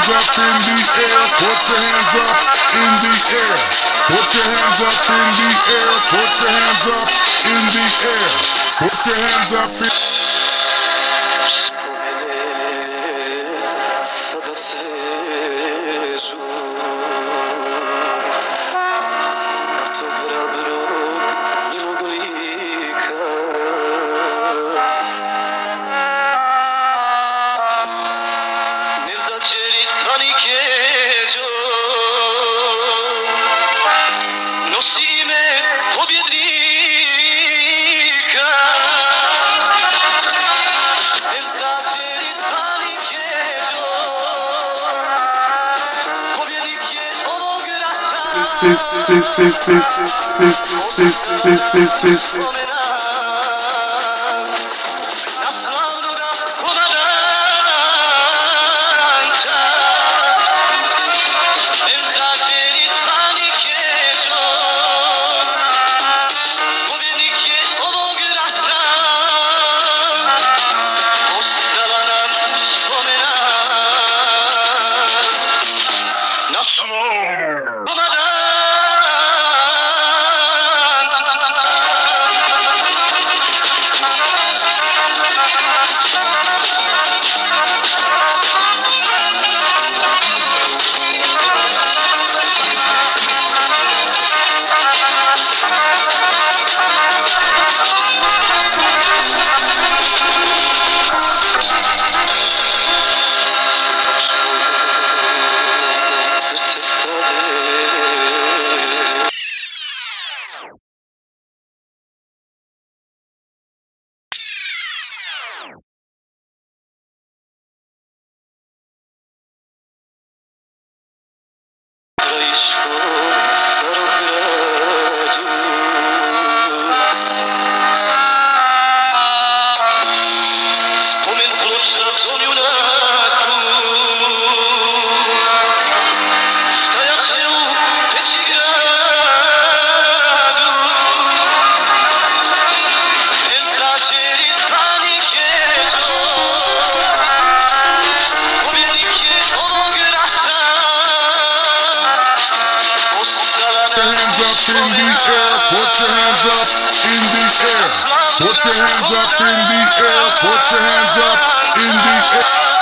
hands up in the air. Put your hands up in the air. Put your hands up in the air. Put your hands up in the air. Put your hands up in this. Put your hands up in the air. Put your hands up in the air. Put your hands up in the air.